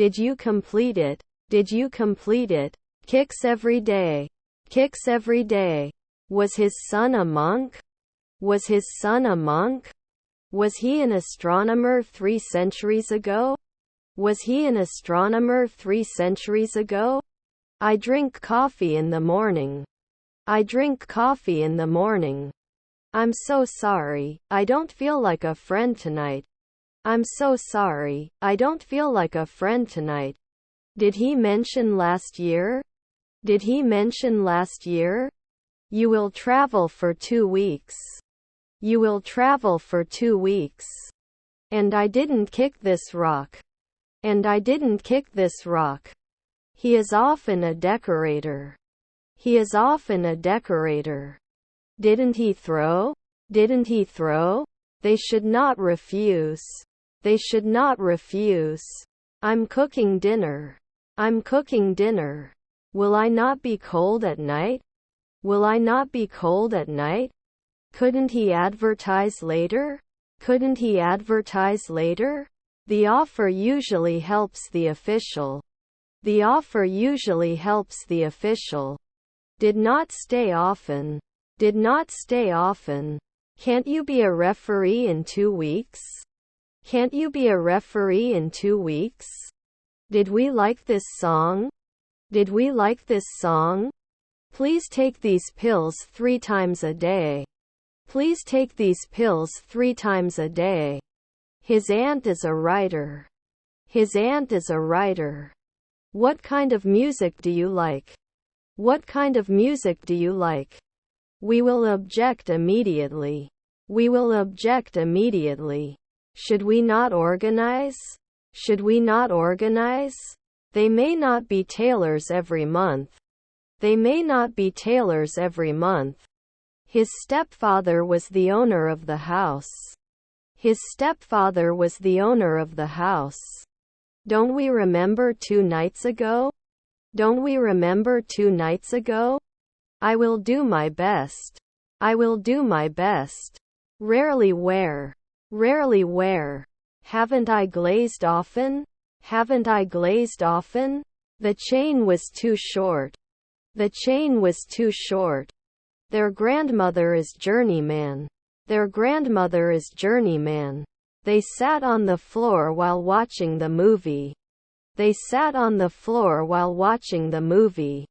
Did you complete it? Did you complete it? Kicks every day. Kicks every day. Was his son a monk? Was his son a monk? Was he an astronomer 3 centuries ago? Was he an astronomer 3 centuries ago? I drink coffee in the morning. I drink coffee in the morning. I'm so sorry, I don't feel like a friend tonight. I'm so sorry, I don't feel like a friend tonight. Did he mention last year? Did he mention last year? You will travel for 2 weeks. You will travel for 2 weeks. And I didn't kick this rock. And I didn't kick this rock. He is often a decorator. He is often a decorator. Didn't he throw? Didn't he throw? They should not refuse. They should not refuse. I'm cooking dinner. I'm cooking dinner. Will I not be cold at night? Will I not be cold at night? Couldn't he advertise later? Couldn't he advertise later? The offer usually helps the official. The offer usually helps the official. Did not stay often. Did not stay often. Can't you be a referee in 2 weeks? Can't you be a referee in 2 weeks? Did we like this song? Did we like this song? Please take these pills 3 times a day. Please take these pills 3 times a day. His aunt is a writer. His aunt is a writer. What kind of music do you like? What kind of music do you like? We will object immediately. We will object immediately. Should we not organize? Should we not organize? They may not be tailors every month. They may not be tailors every month. His stepfather was the owner of the house. His stepfather was the owner of the house. Don't we remember 2 nights ago? Don't we remember 2 nights ago? I will do my best. I will do my best. Rarely wear. Rarely wear. Haven't I glazed often? Haven't I glazed often? The chain was too short. The chain was too short. Their grandmother is journeyman. Their grandmother is journeyman. They sat on the floor while watching the movie. They sat on the floor while watching the movie.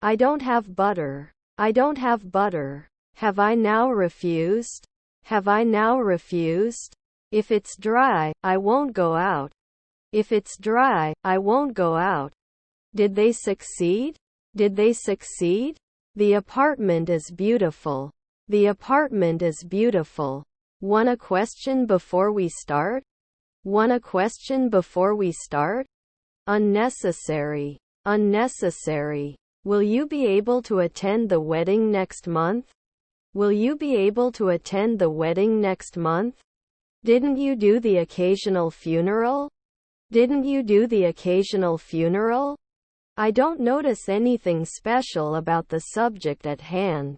I don't have butter. I don't have butter. Have I now refused? Have I now refused? If it's dry, I won't go out. If it's dry, I won't go out. Did they succeed? Did they succeed? The apartment is beautiful. The apartment is beautiful. Want a question before we start? Want a question before we start? Unnecessary. Unnecessary. Will you be able to attend the wedding next month? Will you be able to attend the wedding next month? Didn't you do the occasional funeral? Didn't you do the occasional funeral? I don't notice anything special about the subject at hand.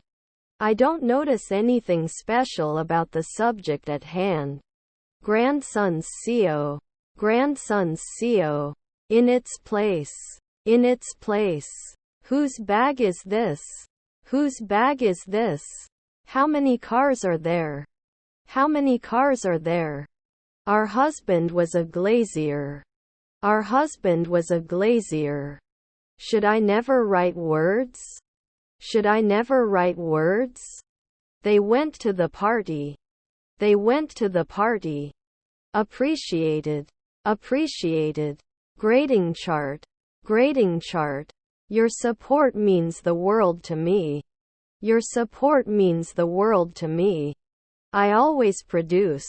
I don't notice anything special about the subject at hand. Grandson's CO. Grandson's CO. In its place. In its place. Whose bag is this? Whose bag is this? How many cars are there? How many cars are there? Our husband was a glazier. Our husband was a glazier. Should I never write words? Should I never write words? They went to the party. They went to the party. Appreciated. Appreciated. Grading chart. Grading chart. Your support means the world to me. Your support means the world to me. I always produce.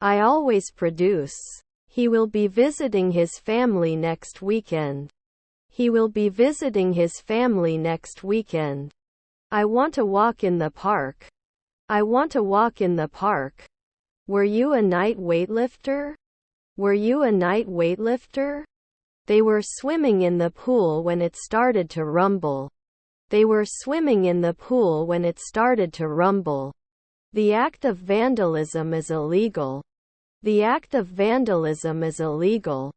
I always produce. He will be visiting his family next weekend. He will be visiting his family next weekend. I want to walk in the park. I want to walk in the park. Were you a night weightlifter? Were you a night weightlifter? They were swimming in the pool when it started to rumble. They were swimming in the pool when it started to rumble. The act of vandalism is illegal. The act of vandalism is illegal.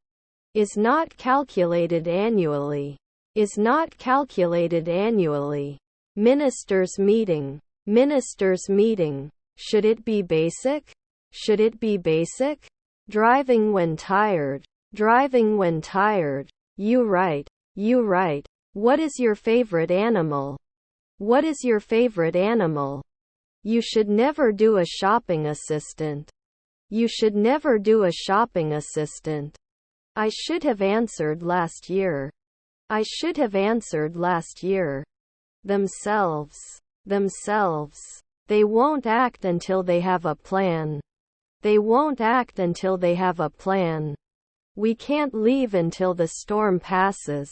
is not calculated annually, is not calculated annually. Ministers' meeting, ministers' meeting. Should it be basic? Should it be basic? Driving when tired, driving when tired. You right, you right. What is your favorite animal? What is your favorite animal? You should never do a shopping assistant. You should never do a shopping assistant. I should have answered last year. I should have answered last year. Themselves, themselves. They won't act until they have a plan. They won't act until they have a plan. We can't leave until the storm passes.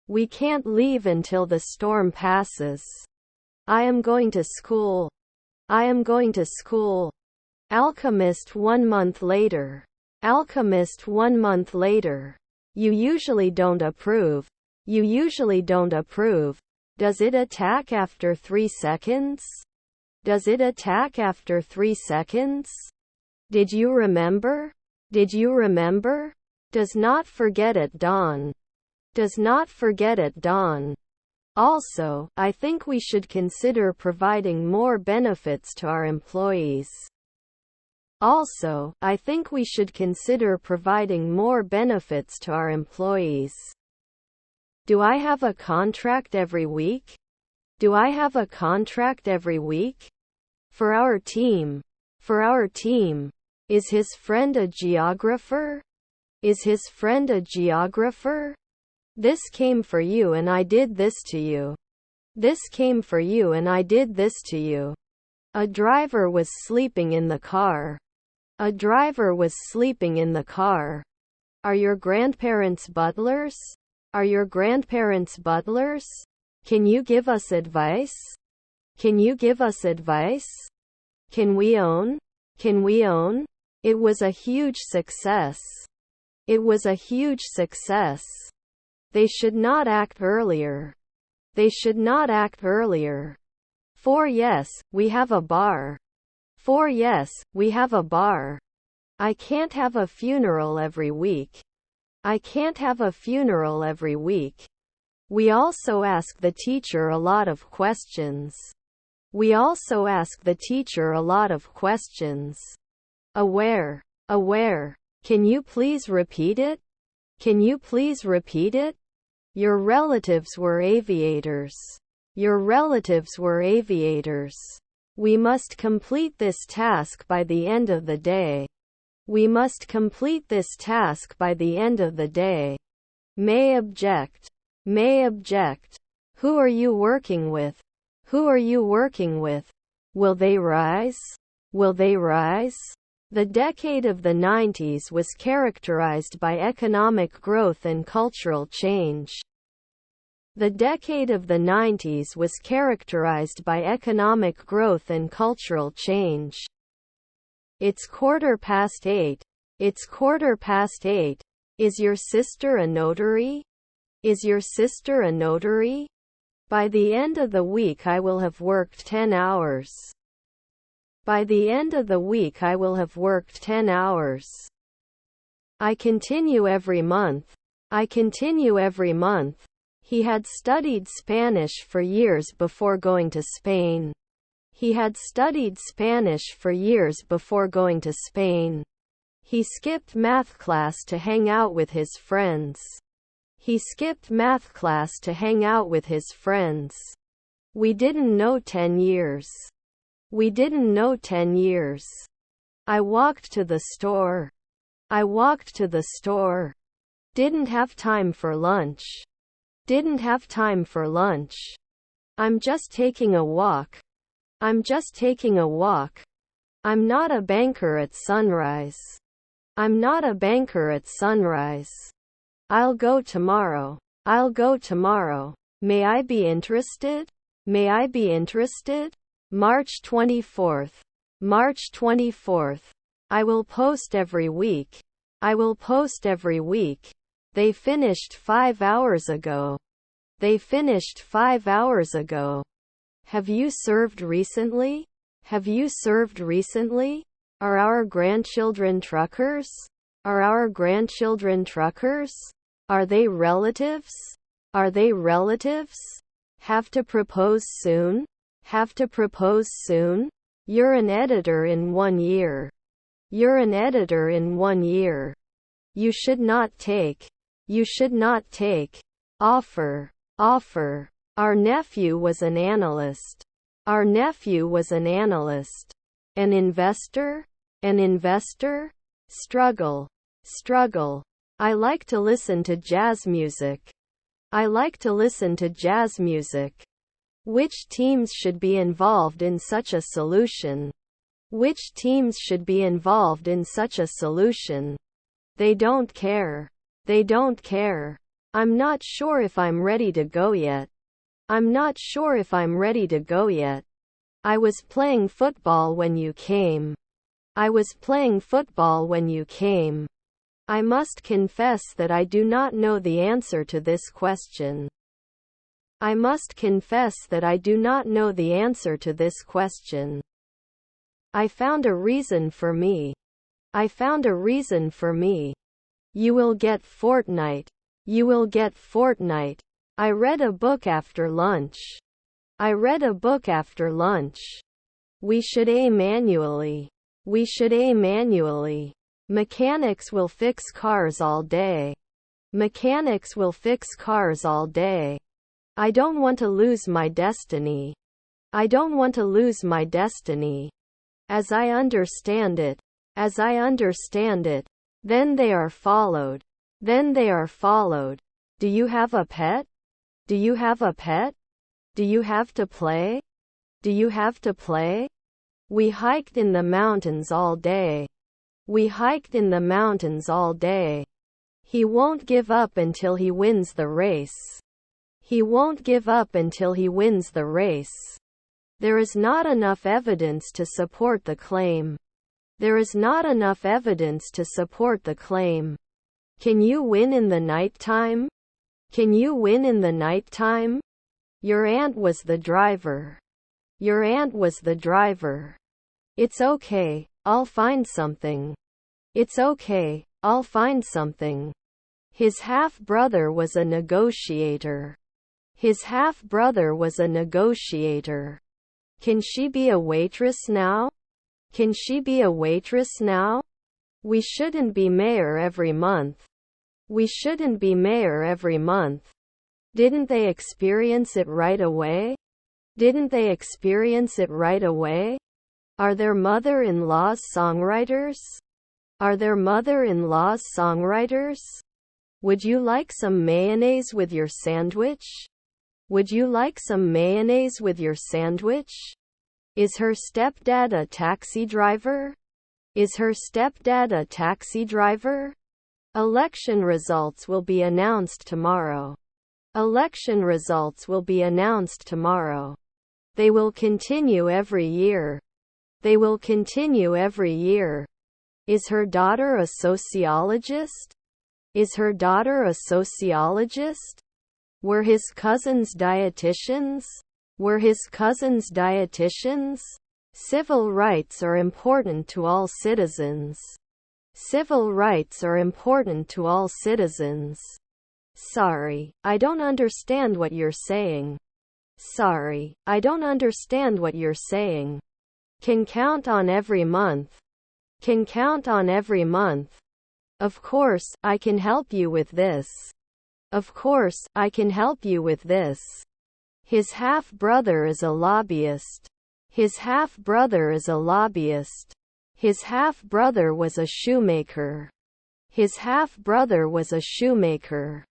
We can't leave until the storm passes. I am going to school. I am going to school. Alchemist 1 month later. Alchemist 1 month later. You usually don't approve. You usually don't approve. Does it attack after 3 seconds? Does it attack after 3 seconds? Did you remember? Did you remember? Does not forget at dawn. Does not forget at dawn. Also, I think we should consider providing more benefits to our employees. Also, I think we should consider providing more benefits to our employees. Do I have a contract every week? Do I have a contract every week? For our team. For our team. Is his friend a geographer? Is his friend a geographer? This came for you and I did this to you. This came for you and I did this to you. A driver was sleeping in the car. A driver was sleeping in the car. Are your grandparents butlers? Are your grandparents butlers? Can you give us advice? Can you give us advice? Can we own? Can we own? It was a huge success. It was a huge success. They should not act earlier. They should not act earlier. For yes, we have a bar. For yes, we have a bar. I can't have a funeral every week. I can't have a funeral every week. We also ask the teacher a lot of questions. We also ask the teacher a lot of questions. Aware. Aware. Can you please repeat it? Can you please repeat it? Your relatives were aviators. Your relatives were aviators. We must complete this task by the end of the day. We must complete this task by the end of the day. May object. May object. Who are you working with? Who are you working with? Will they rise? Will they rise? The decade of the 90s was characterized by economic growth and cultural change. The decade of the 90s was characterized by economic growth and cultural change. It's 8:15. It's 8:15. Is your sister a notary? Is your sister a notary? By the end of the week I will have worked 10 hours. By the end of the week I will have worked 10 hours. I continue every month. I continue every month. He had studied Spanish for years before going to Spain. He had studied Spanish for years before going to Spain. He skipped math class to hang out with his friends. He skipped math class to hang out with his friends. We didn't know 10 years. We didn't know 10 years. I walked to the store. I walked to the store. Didn't have time for lunch. Didn't have time for lunch. I'm just taking a walk. I'm just taking a walk. I'm not a banker at sunrise. I'm not a banker at sunrise. I'll go tomorrow. I'll go tomorrow. May I be interested? May I be interested? March 24th. March 24th. I will post every week. I will post every week. They finished 5 hours ago. They finished 5 hours ago. Have you served recently? Have you served recently? Are our grandchildren truckers? Are our grandchildren truckers? Are they relatives? Are they relatives? Have to propose soon? Have to propose soon? You're an editor in 1 year. You're an editor in 1 year. You should not take. You should not take. Offer. Offer. Our nephew was an analyst. Our nephew was an analyst. An investor? An investor? Struggle. Struggle. I like to listen to jazz music. I like to listen to jazz music. Which teams should be involved in such a solution? Which teams should be involved in such a solution? They don't care. They don't care. I'm not sure if I'm ready to go yet. I'm not sure if I'm ready to go yet. I was playing football when you came. I was playing football when you came. I must confess that I do not know the answer to this question. I must confess that I do not know the answer to this question. I found a reason for me. I found a reason for me. You will get fortnight. You will get fortnight. I read a book after lunch. I read a book after lunch. We should A manually. We should A manually. Mechanics will fix cars all day. Mechanics will fix cars all day. I don't want to lose my destiny. I don't want to lose my destiny. As I understand it. As I understand it. Then they are followed. Then they are followed. Do you have a pet? Do you have a pet? Do you have to play? Do you have to play? We hiked in the mountains all day. We hiked in the mountains all day. He won't give up until he wins the race. He won't give up until he wins the race. There is not enough evidence to support the claim. There is not enough evidence to support the claim. Can you win in the night time? Can you win in the night time? Your aunt was the driver. Your aunt was the driver. It's okay, I'll find something. It's okay, I'll find something. His half-brother was a negotiator. His half-brother was a negotiator. Can she be a waitress now? Can she be a waitress now? We shouldn't be mayor every month. We shouldn't be mayor every month. Didn't they experience it right away? Didn't they experience it right away? Are their mother-in-law's songwriters? Are their mother-in-law's songwriters? Would you like some mayonnaise with your sandwich? Would you like some mayonnaise with your sandwich? Is her stepdad a taxi driver? Is her stepdad a taxi driver? Election results will be announced tomorrow. Election results will be announced tomorrow. They will continue every year. They will continue every year. Is her daughter a sociologist? Is her daughter a sociologist? Were his cousins dietitians? Were his cousins dietitians? Civil rights are important to all citizens. Civil rights are important to all citizens. Sorry, I don't understand what you're saying. Sorry, I don't understand what you're saying. Can count on every month. Can count on every month. Of course, I can help you with this. Of course, I can help you with this. His half-brother is a lobbyist. His half-brother is a lobbyist. His half-brother was a shoemaker. His half-brother was a shoemaker.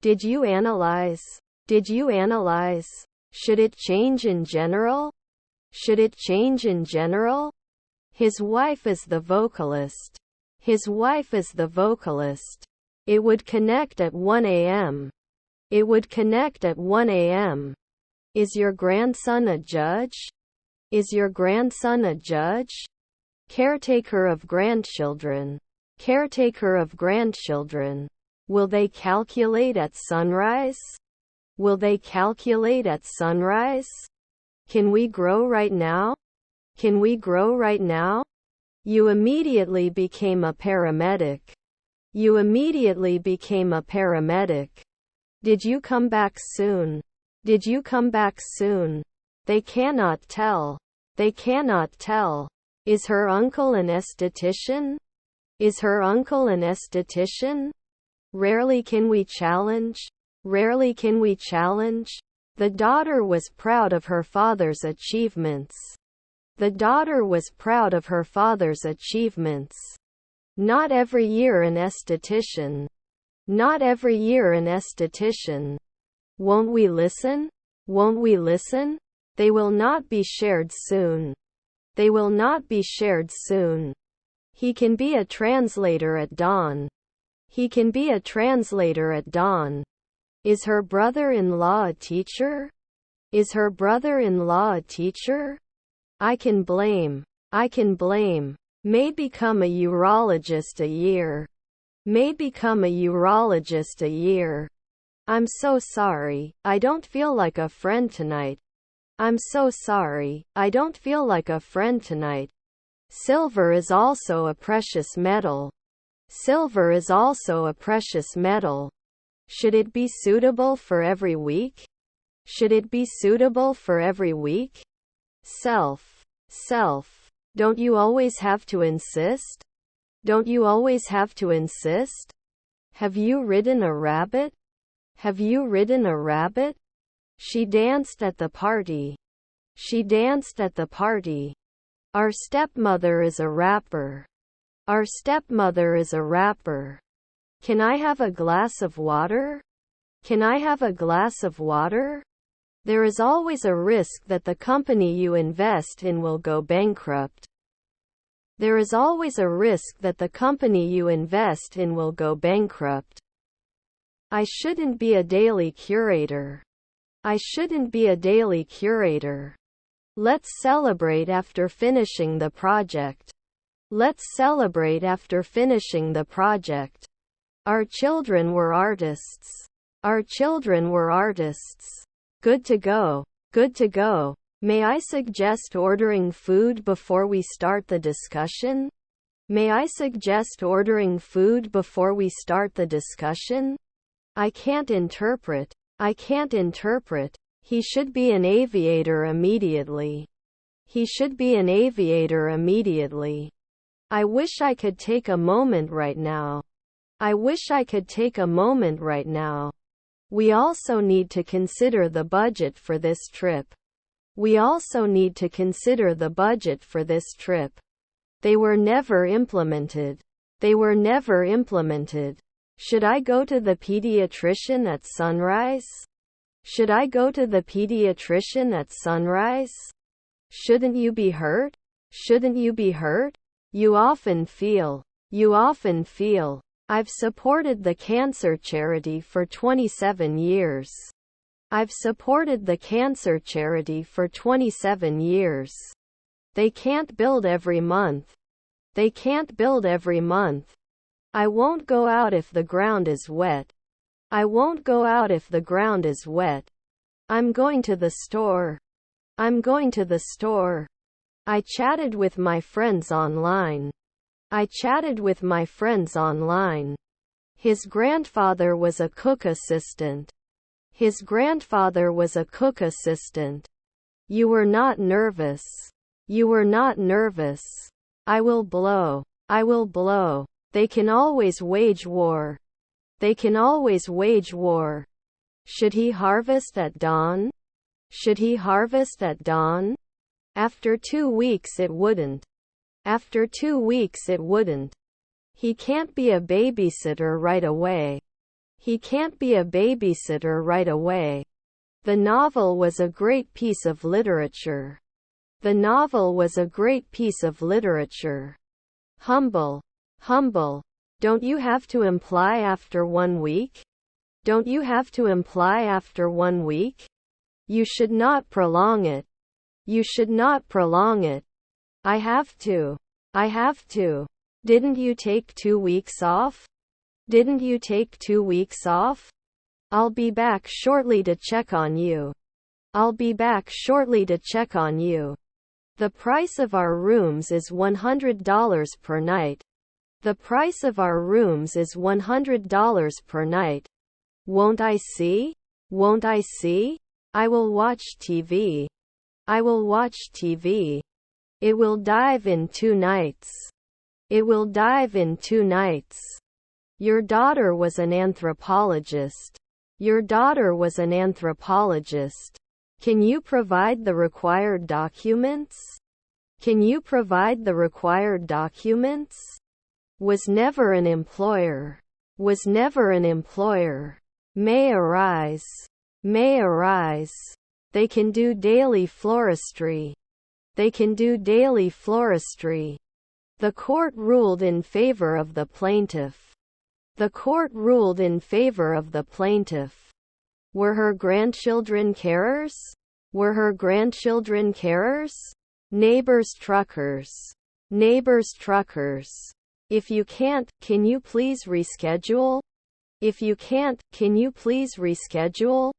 Did you analyze? Did you analyze? Should it change in general? Should it change in general? His wife is the vocalist. His wife is the vocalist. It would connect at 1 a.m. It would connect at 1 a.m. Is your grandson a judge? Is your grandson a judge? Caretaker of grandchildren. Caretaker of grandchildren. Will they calculate at sunrise? Will they calculate at sunrise? Can we grow right now? Can we grow right now? You immediately became a paramedic. You immediately became a paramedic. Did you come back soon? Did you come back soon? They cannot tell. They cannot tell. Is her uncle an esthetician? Is her uncle an esthetician? Rarely can we challenge. Rarely can we challenge. The daughter was proud of her father's achievements. The daughter was proud of her father's achievements. Not every year an esthetician. Not every year an esthetician. Won't we listen? Won't we listen? They will not be shared soon. They will not be shared soon. He can be a translator at dawn. He can be a translator at dawn. Is her brother-in-law a teacher? Is her brother-in-law a teacher? I can blame. I can blame. May become a urologist a year. May become a urologist a year. I'm so sorry, I don't feel like a friend tonight. I'm so sorry, I don't feel like a friend tonight. Silver is also a precious metal. Silver is also a precious metal. Should it be suitable for every week? Should it be suitable for every week? Self. Don't you always have to insist? Don't you always have to insist? Have you ridden a rabbit? Have you ridden a rabbit? She danced at the party. She danced at the party. Our stepmother is a rapper. Our stepmother is a rapper. Can I have a glass of water? Can I have a glass of water? There is always a risk that the company you invest in will go bankrupt. There is always a risk that the company you invest in will go bankrupt. I shouldn't be a daily curator. I shouldn't be a daily curator. Let's celebrate after finishing the project. Let's celebrate after finishing the project. Our children were artists. Our children were artists. Good to go. Good to go. May I suggest ordering food before we start the discussion? May I suggest ordering food before we start the discussion? I can't interpret. I can't interpret. He should be an aviator immediately. He should be an aviator immediately. I wish I could take a moment right now. I wish I could take a moment right now. We also need to consider the budget for this trip. We also need to consider the budget for this trip. They were never implemented. They were never implemented. Should I go to the pediatrician at sunrise? Should I go to the pediatrician at sunrise? Shouldn't you be hurt? Shouldn't you be hurt? You often feel. I've supported the cancer charity for 27 years. I've supported the cancer charity for 27 years. They can't build every month. They can't build every month. I won't go out if the ground is wet. I won't go out if the ground is wet. I'm going to the store. I'm going to the store. I chatted with my friends online. I chatted with my friends online. His grandfather was a cook assistant. His grandfather was a cook assistant. You were not nervous. You were not nervous. I will blow. I will blow. They can always wage war. They can always wage war. Should he harvest at dawn? Should he harvest at dawn? After 2 weeks it wouldn't. After 2 weeks it wouldn't. He can't be a babysitter right away. He can't be a babysitter right away. The novel was a great piece of literature. The novel was a great piece of literature. Humble. Don't you have to imply after 1 week? Don't you have to imply after 1 week? You should not prolong it. You should not prolong it. I have to. Didn't you take 2 weeks off? Didn't you take 2 weeks off? I'll be back shortly to check on you. I'll be back shortly to check on you. The price of our rooms is $100 per night. The price of our rooms is $100 per night. Won't I see? Won't I see? I will watch TV. I will watch TV. It will dive in 2 nights. It will dive in 2 nights. Your daughter was an anthropologist. Your daughter was an anthropologist. Can you provide the required documents? Can you provide the required documents? Was never an employer. Was never an employer. May arise. May arise. They can do daily floristry. They can do daily floristry. The court ruled in favor of the plaintiff. The court ruled in favor of the plaintiff. Were her grandchildren carers? Were her grandchildren carers? Neighbors truckers. Neighbors truckers. If you can't, can you please reschedule? If you can't, can you please reschedule?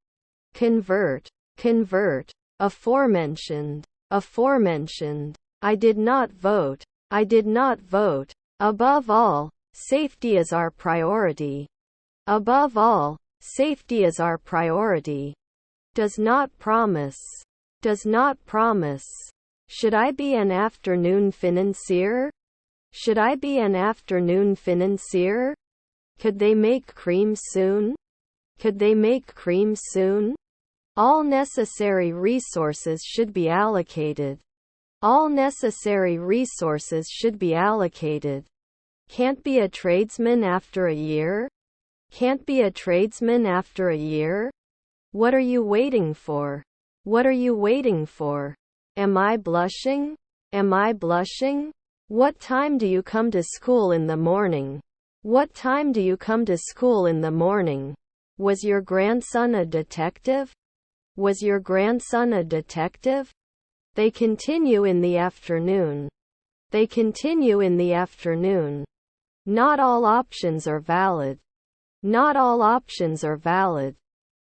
Convert. Convert. Aforementioned. Aforementioned. I did not vote. I did not vote. Above all, safety is our priority. Above all, safety is our priority. Does not promise. Does not promise. Should I be an afternoon financier? Should I be an afternoon financier? Could they make cream soon? Could they make cream soon? All necessary resources should be allocated. All necessary resources should be allocated. Can't be a tradesman after a year? Can't be a tradesman after a year? What are you waiting for? What are you waiting for? Am I blushing? Am I blushing? What time do you come to school in the morning? What time do you come to school in the morning? Was your grandson a detective? Was your grandson a detective? They continue in the afternoon. They continue in the afternoon. Not all options are valid. Not all options are valid.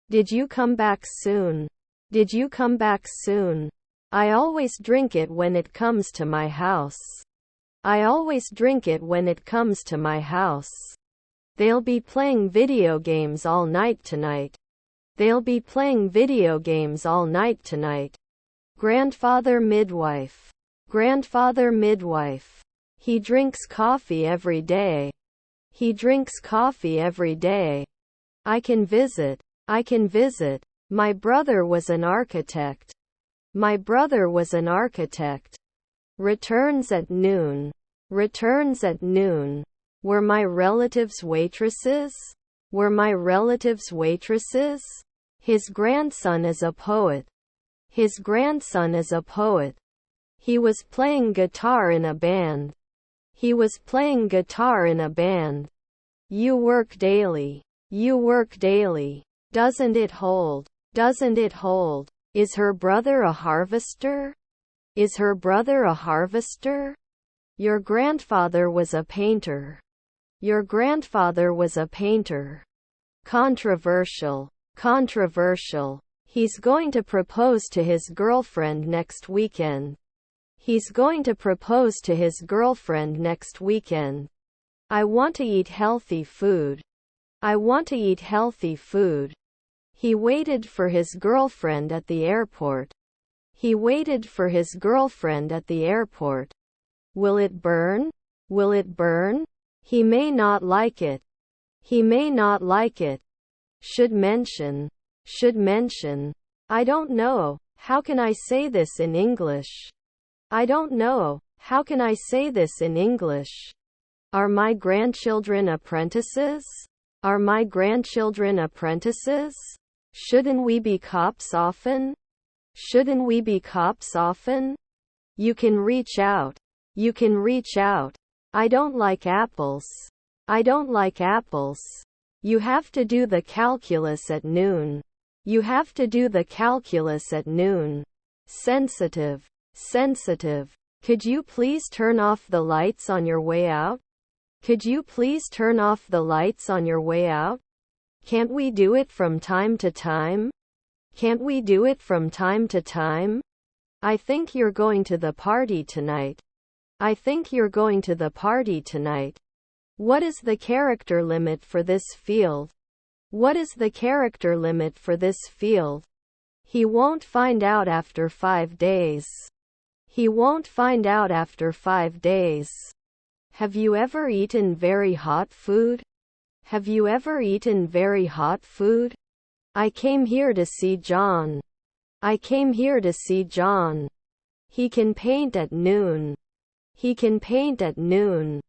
Did you come back soon? Did you come back soon? I always drink it when it comes to my house. I always drink it when it comes to my house. They'll be playing video games all night tonight. They'll be playing video games all night tonight. Grandfather midwife. Grandfather midwife. He drinks coffee every day. He drinks coffee every day. I can visit. I can visit. My brother was an architect. My brother was an architect. Returns at noon. Returns at noon. Were my relatives waitresses? Were my relatives waitresses? His grandson is a poet. His grandson is a poet. He was playing guitar in a band. He was playing guitar in a band. You work daily. You work daily. Doesn't it hold? Doesn't it hold? Is her brother a harvester? Is her brother a harvester? Your grandfather was a painter. Your grandfather was a painter. Controversial. Controversial. He's going to propose to his girlfriend next weekend. He's going to propose to his girlfriend next weekend. I want to eat healthy food. I want to eat healthy food. He waited for his girlfriend at the airport. He waited for his girlfriend at the airport. Will it burn? Will it burn? He may not like it. He may not like it. Should mention. Should mention. I don't know. How can I say this in English? I don't know. How can I say this in English? Are my grandchildren apprentices? Are my grandchildren apprentices? Shouldn't we be cops often? Shouldn't we be cops often? You can reach out. You can reach out. I don't like apples. I don't like apples. You have to do the calculus at noon. You have to do the calculus at noon. Sensitive. Sensitive. Could you please turn off the lights on your way out? Could you please turn off the lights on your way out? Can't we do it from time to time? Can't we do it from time to time? I think you're going to the party tonight. I think you're going to the party tonight. What is the character limit for this field? What is the character limit for this field? He won't find out after 5 days. He won't find out after 5 days. Have you ever eaten very hot food? Have you ever eaten very hot food? I came here to see John. I came here to see John. He can paint at noon. He can paint at noon.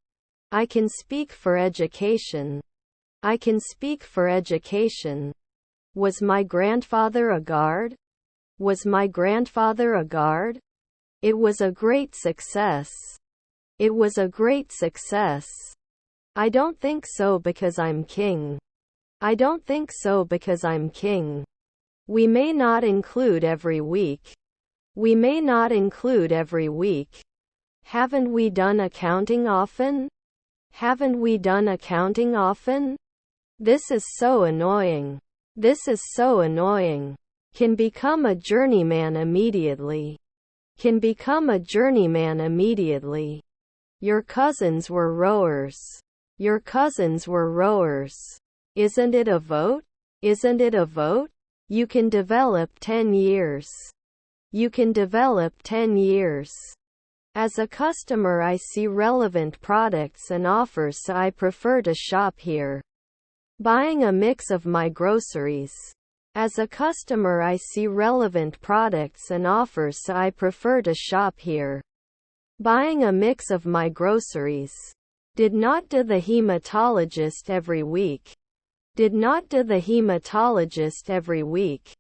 I can speak for education. I can speak for education. Was my grandfather a guard? Was my grandfather a guard? It was a great success. It was a great success. I don't think so because I'm king. I don't think so because I'm king. We may not include every week. We may not include every week. Haven't we done accounting often? Haven't we done accounting often? This is so annoying. This is so annoying. Can become a journeyman immediately. Can become a journeyman immediately. Your cousins were rowers. Your cousins were rowers. Isn't it a vote? Isn't it a vote? You can develop 10 years. You can develop 10 years. As a customer, I see relevant products and offers, so I prefer to shop here. Buying a mix of my groceries. As a customer, I see relevant products and offers, so I prefer to shop here. Buying a mix of my groceries. Did not do the hematologist every week. Did not do the hematologist every week.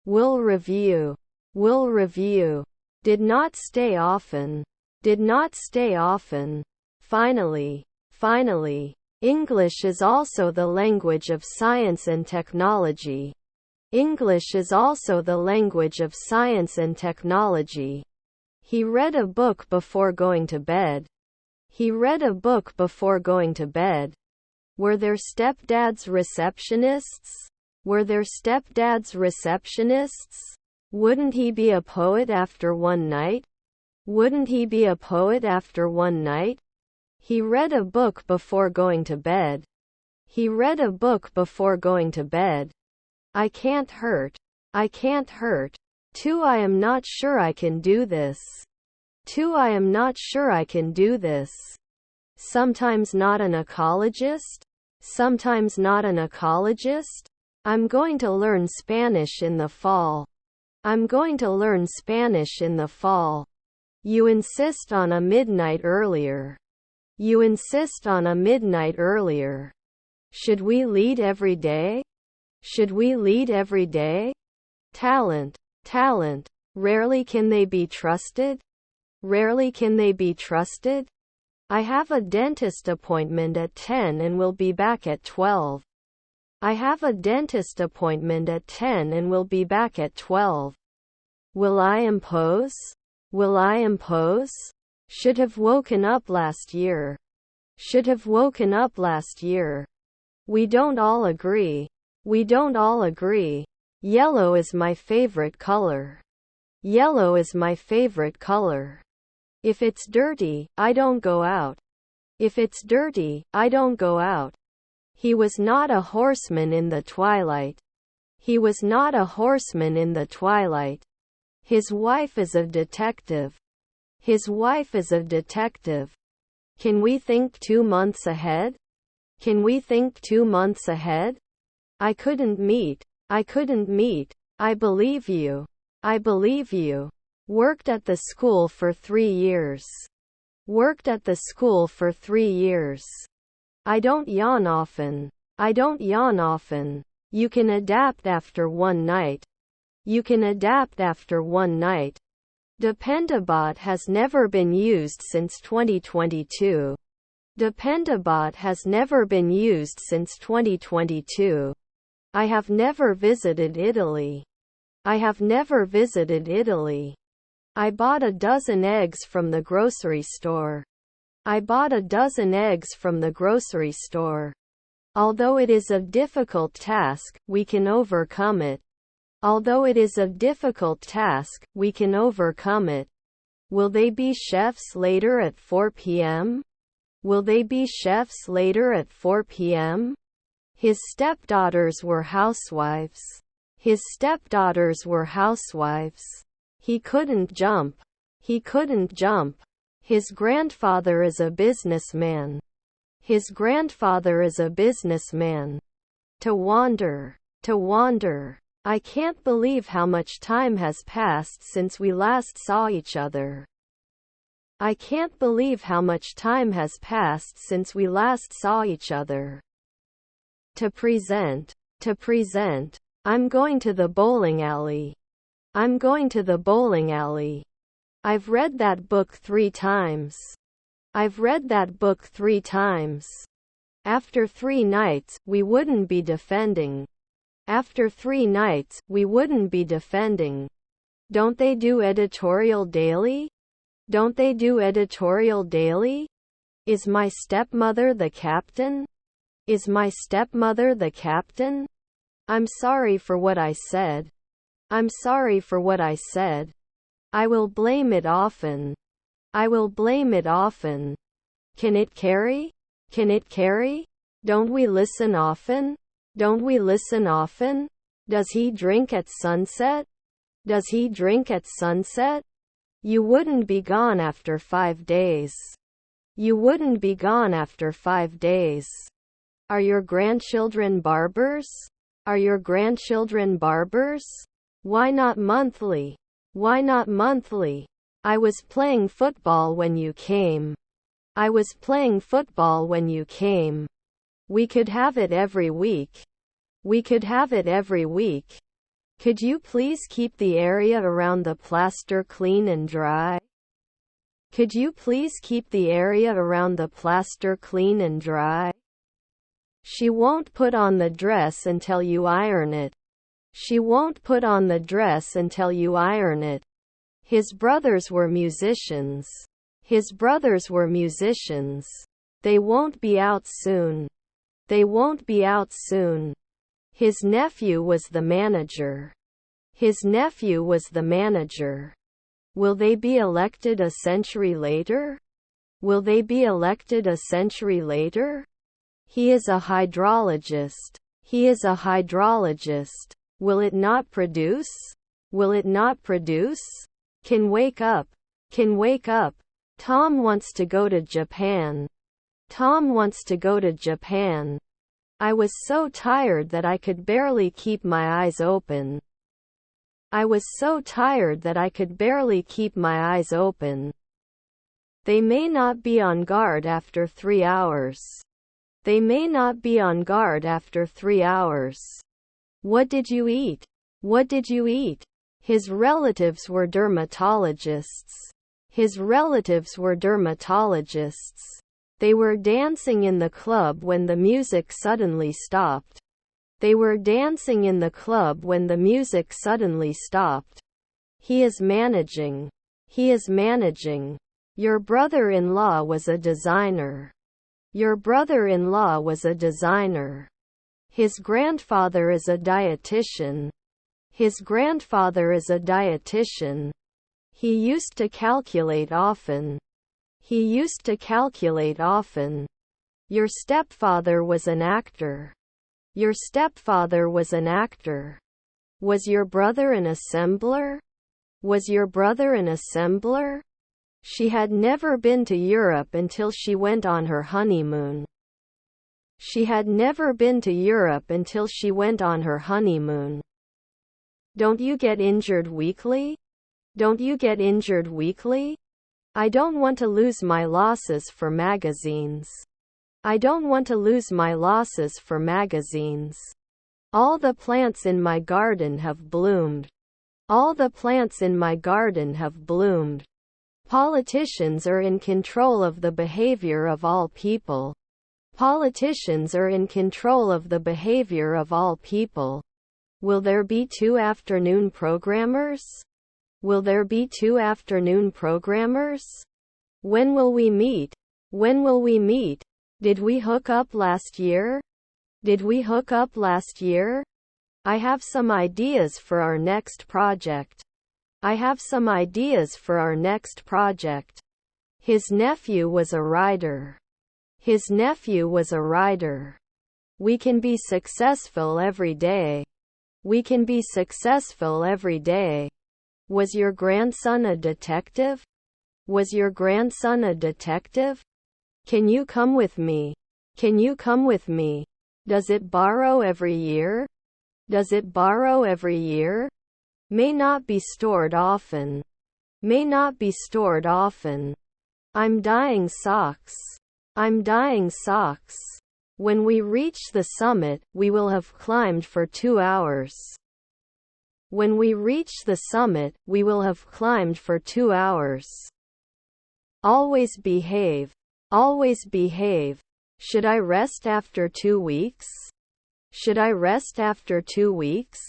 Will review. Will review. Did not stay often. Did not stay often. Finally. Finally. English is also the language of science and technology. English is also the language of science and technology. He read a book before going to bed. He read a book before going to bed. Were their stepdads receptionists? Were their stepdads receptionists? Wouldn't he be a poet after one night? Wouldn't he be a poet after one night? He read a book before going to bed. He read a book before going to bed. I can't hurt. I can't hurt. 2. I am not sure I can do this. 2. I am not sure I can do this. Sometimes not an ecologist? Sometimes not an ecologist? I'm going to learn Spanish in the fall. I'm going to learn Spanish in the fall. You insist on a midnight earlier. You insist on a midnight earlier. Should we lead every day? Should we lead every day? Talent. Talent. Rarely can they be trusted? Rarely can they be trusted? I have a dentist appointment at 10 and will be back at 12. I have a dentist appointment at 10 and will be back at 12. Will I impose? Will I impose? Should have woken up last year. Should have woken up last year. We don't all agree. We don't all agree. Yellow is my favorite color. Yellow is my favorite color. If it's dirty, I don't go out. If it's dirty, I don't go out. He was not a horseman in the twilight. He was not a horseman in the twilight. His wife is a detective. His wife is a detective. Can we think 2 months ahead? Can we think 2 months ahead? I couldn't meet. I couldn't meet. I believe you. I believe you. Worked at the school for 3 years. Worked at the school for 3 years. I don't yawn often. I don't yawn often. You can adapt after one night. You can adapt after one night. Dependabot has never been used since 2022. Dependabot has never been used since 2022. I have never visited Italy. I have never visited Italy. I bought a dozen eggs from the grocery store. I bought a dozen eggs from the grocery store. Although it is a difficult task, we can overcome it. Although it is a difficult task, we can overcome it. Will they be chefs later at 4 p.m.? Will they be chefs later at 4 p.m.? His stepdaughters were housewives. His stepdaughters were housewives. He couldn't jump. He couldn't jump. His grandfather is a businessman. His grandfather is a businessman. To wander. To wander. I can't believe how much time has passed since we last saw each other. I can't believe how much time has passed since we last saw each other. To present. To present. I'm going to the bowling alley. I'm going to the bowling alley. I've read that book 3 times. I've read that book 3 times. After 3 nights, we wouldn't be defending. After 3 nights, we wouldn't be defending. Don't they do editorial daily? Don't they do editorial daily? Is my stepmother the captain? Is my stepmother the captain? I'm sorry for what I said. I'm sorry for what I said. I will blame it often. I will blame it often. Can it carry? Can it carry? Don't we listen often? Don't we listen often? Does he drink at sunset? Does he drink at sunset? You wouldn't be gone after 5 days. You wouldn't be gone after 5 days. Are your grandchildren barbers? Are your grandchildren barbers? Why not monthly? Why not monthly? I was playing football when you came. I was playing football when you came. We could have it every week. We could have it every week. Could you please keep the area around the plaster clean and dry? Could you please keep the area around the plaster clean and dry? She won't put on the dress until you iron it. She won't put on the dress until you iron it. His brothers were musicians. His brothers were musicians. They won't be out soon. They won't be out soon. His nephew was the manager. His nephew was the manager. Will they be elected a century later? Will they be elected a century later? He is a hydrologist. He is a hydrologist. Will it not produce? Will it not produce? Can wake up. Can wake up. Tom wants to go to Japan. Tom wants to go to Japan. I was so tired that I could barely keep my eyes open. I was so tired that I could barely keep my eyes open. They may not be on guard after 3 hours. They may not be on guard after 3 hours. What did you eat? What did you eat? His relatives were dermatologists. His relatives were dermatologists. They were dancing in the club when the music suddenly stopped. They were dancing in the club when the music suddenly stopped. He is managing. He is managing. Your brother-in-law was a designer. Your brother-in-law was a designer. His grandfather is a dietitian. His grandfather is a dietitian. He used to calculate often. He used to calculate often. Your stepfather was an actor. Your stepfather was an actor. Was your brother an assembler? Was your brother an assembler? She had never been to Europe until she went on her honeymoon. She had never been to Europe until she went on her honeymoon. Don't you get injured weekly? Don't you get injured weekly? I don't want to lose my losses for magazines. I don't want to lose my losses for magazines. All the plants in my garden have bloomed. All the plants in my garden have bloomed. Politicians are in control of the behavior of all people. Politicians are in control of the behavior of all people. Will there be 2 afternoon programmers? Will there be 2 afternoon programmers? When will we meet? When will we meet? Did we hook up last year? Did we hook up last year? I have some ideas for our next project. I have some ideas for our next project. His nephew was a writer. His nephew was a writer. We can be successful every day. We can be successful every day. Was your grandson a detective? Was your grandson a detective? Can you come with me? Can you come with me? Does it borrow every year? Does it borrow every year? May not be stored often. May not be stored often. I'm dyeing socks. I'm dyeing socks. When we reach the summit, we will have climbed for 2 hours. When we reach the summit, we will have climbed for 2 hours. Always behave. Always behave. Should I rest after 2 weeks? Should I rest after 2 weeks?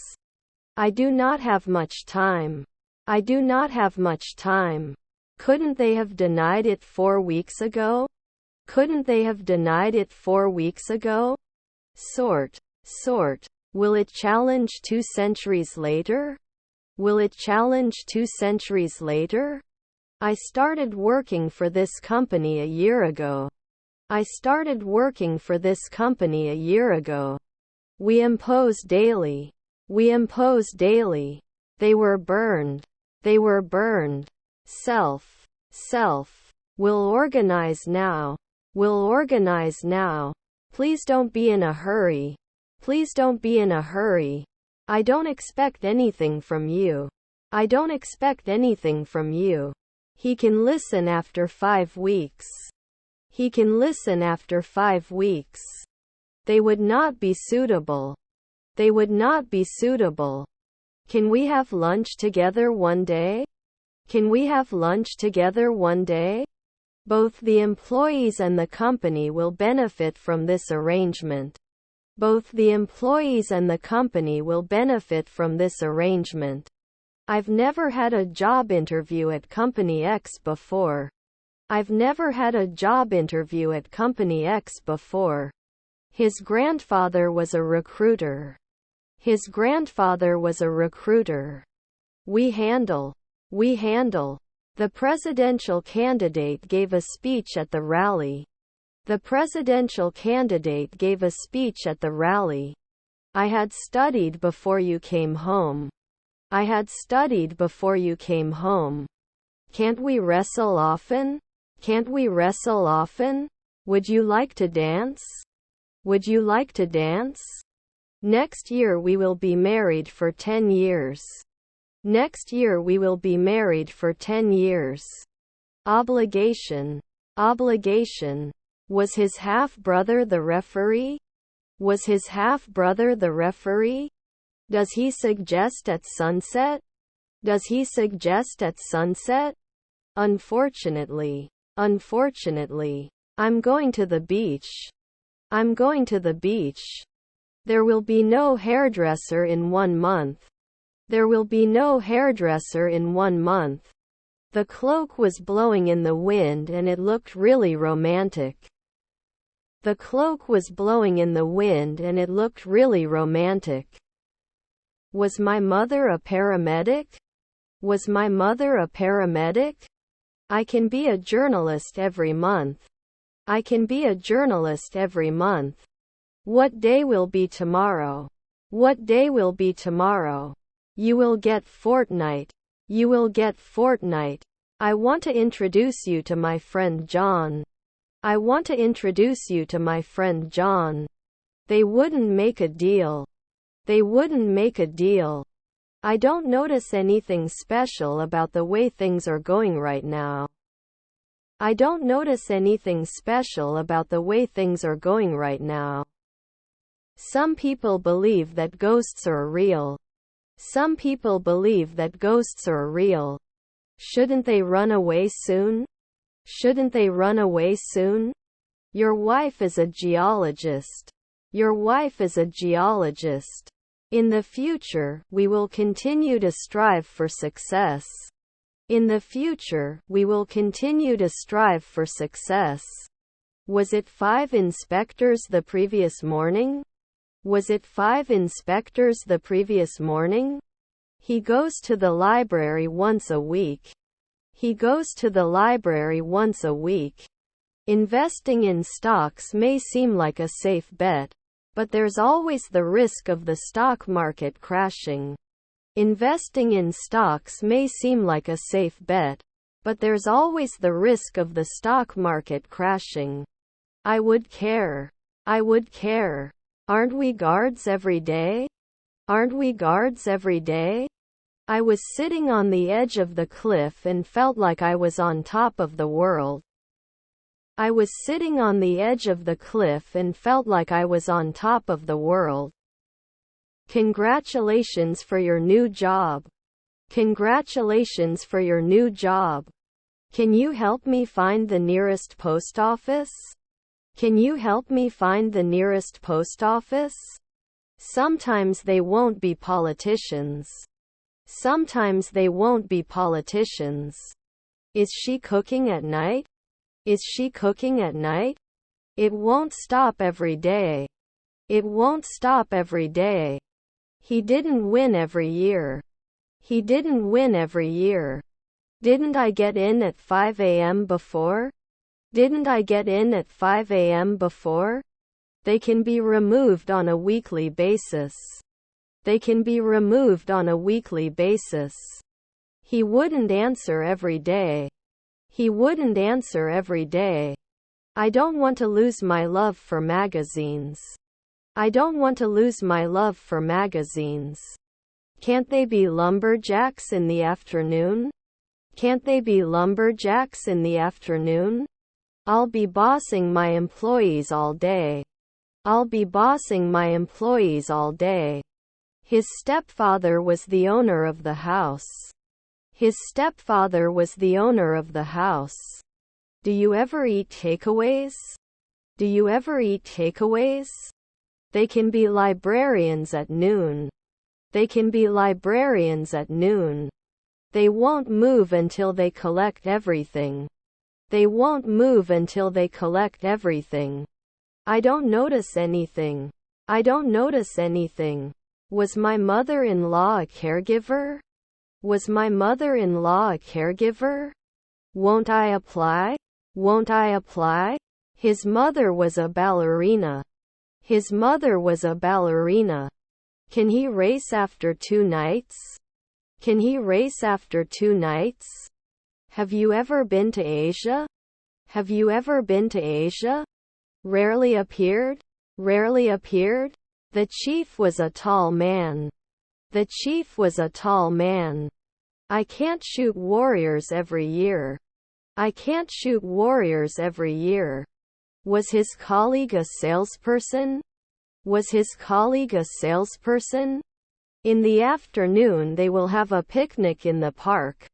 I do not have much time. I do not have much time. Couldn't they have denied it 4 weeks ago? Couldn't they have denied it 4 weeks ago? Sort. Will it challenge 2 centuries later? Will it challenge 2 centuries later? I started working for this company a year ago. I started working for this company a year ago. We impose daily. We impose daily. They were burned. They were burned. Self. We'll organize now. We'll organize now. Please don't be in a hurry. Please don't be in a hurry. I don't expect anything from you. I don't expect anything from you. He can listen after 5 weeks. He can listen after 5 weeks. They would not be suitable. They would not be suitable. Can we have lunch together one day? Can we have lunch together one day? Both the employees and the company will benefit from this arrangement. Both the employees and the company will benefit from this arrangement. I've never had a job interview at Company X before. I've never had a job interview at Company X before. His grandfather was a recruiter. His grandfather was a recruiter. We handle. The presidential candidate gave a speech at the rally. The presidential candidate gave a speech at the rally. I had studied before you came home. I had studied before you came home. Can't we wrestle often? Can't we wrestle often? Would you like to dance? Would you like to dance? Next year we will be married for 10 years. Next year we will be married for 10 years. Obligation. Was his half-brother the referee? Was his half-brother the referee? Does he suggest at sunset? Does he suggest at sunset? Unfortunately. I'm going to the beach. I'm going to the beach. There will be no hairdresser in 1 month. There will be no hairdresser in 1 month. The cloak was blowing in the wind and it looked really romantic. The cloak was blowing in the wind and it looked really romantic. Was my mother a paramedic? Was my mother a paramedic? I can be a journalist every month. I can be a journalist every month. What day will be tomorrow? What day will be tomorrow? You will get fortnight. You will get fortnight. I want to introduce you to my friend John. I want to introduce you to my friend John. They wouldn't make a deal. They wouldn't make a deal. I don't notice anything special about the way things are going right now. I don't notice anything special about the way things are going right now. Some people believe that ghosts are real. Some people believe that ghosts are real. Shouldn't they run away soon? Shouldn't they run away soon? Your wife is a geologist. Your wife is a geologist. In the future, we will continue to strive for success. In the future, we will continue to strive for success. Was it 5 inspectors the previous morning? Was it 5 inspectors the previous morning? He goes to the library once a week. He goes to the library once a week. Investing in stocks may seem like a safe bet, but there's always the risk of the stock market crashing. Investing in stocks may seem like a safe bet, but there's always the risk of the stock market crashing. I would care. I would care. Aren't we guards every day? Aren't we guards every day? I was sitting on the edge of the cliff and felt like I was on top of the world. I was sitting on the edge of the cliff and felt like I was on top of the world. Congratulations for your new job. Congratulations for your new job. Can you help me find the nearest post office? Can you help me find the nearest post office? Sometimes they won't be politicians. Sometimes they won't be politicians. Is she cooking at night? Is she cooking at night? It won't stop every day. It won't stop every day. He didn't win every year. He didn't win every year. Didn't I get in at 5 a.m. before? Didn't I get in at 5 a.m. before? They can be removed on a weekly basis. They can be removed on a weekly basis. He wouldn't answer every day. He wouldn't answer every day. I don't want to lose my love for magazines. I don't want to lose my love for magazines. Can't they be lumberjacks in the afternoon? Can't they be lumberjacks in the afternoon? I'll be bossing my employees all day. I'll be bossing my employees all day. His stepfather was the owner of the house. His stepfather was the owner of the house. Do you ever eat takeaways? Do you ever eat takeaways? They can be librarians at noon. They can be librarians at noon. They won't move until they collect everything. They won't move until they collect everything. I don't notice anything. I don't notice anything. Was my mother-in-law a caregiver? Was my mother-in-law a caregiver? Won't I apply? Won't I apply? His mother was a ballerina. His mother was a ballerina. Can he race after 2 nights? Can he race after 2 nights? Have you ever been to Asia? Have you ever been to Asia? Rarely appeared? Rarely appeared? The chief was a tall man. The chief was a tall man. I can't shoot warriors every year. I can't shoot warriors every year. Was his colleague a salesperson? Was his colleague a salesperson? In the afternoon they will have a picnic in the park.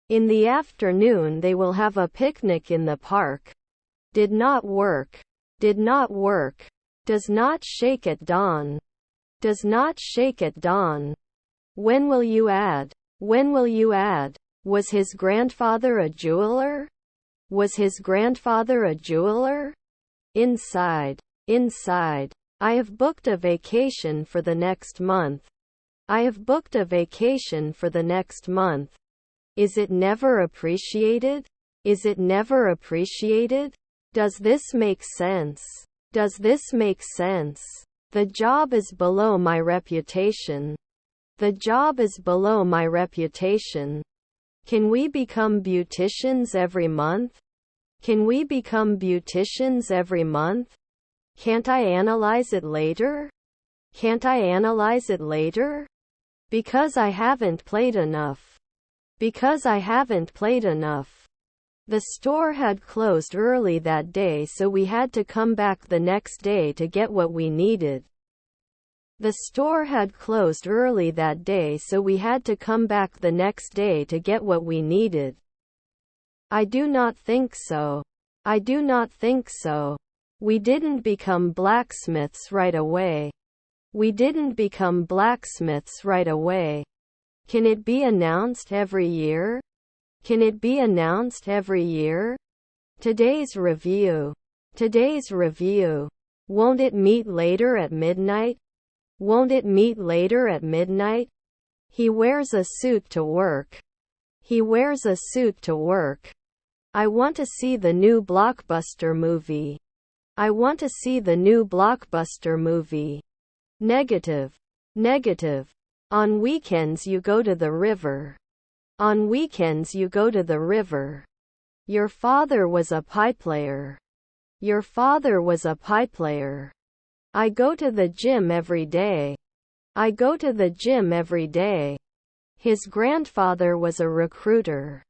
In the afternoon they will have a picnic in the park. Did not work. Did not work. Does not shake at dawn. Does not shake at dawn. When will you add? When will you add? Was his grandfather a jeweler? Was his grandfather a jeweler? Inside. Inside. I have booked a vacation for the next month. I have booked a vacation for the next month. Is it never appreciated? Is it never appreciated? Does this make sense? Does this make sense? The job is below my reputation. The job is below my reputation. Can we become beauticians every month? Can we become beauticians every month? Can't I analyze it later? Can't I analyze it later? Because I haven't played enough. Because I haven't played enough. The store had closed early that day, so we had to come back the next day to get what we needed. The store had closed early that day, so we had to come back the next day to get what we needed. I do not think so. I do not think so. We didn't become blacksmiths right away. We didn't become blacksmiths right away. Can it be announced every year? Can it be announced every year? Today's review. Today's review. Won't it meet later at midnight? Won't it meet later at midnight? He wears a suit to work. He wears a suit to work. I want to see the new blockbuster movie. I want to see the new blockbuster movie. Negative. Negative. On weekends you go to the river. On weekends you go to the river. Your father was a pipeplayer. Your father was a pipeplayer. I go to the gym every day. I go to the gym every day. His grandfather was a recruiter.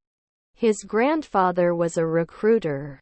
His grandfather was a recruiter.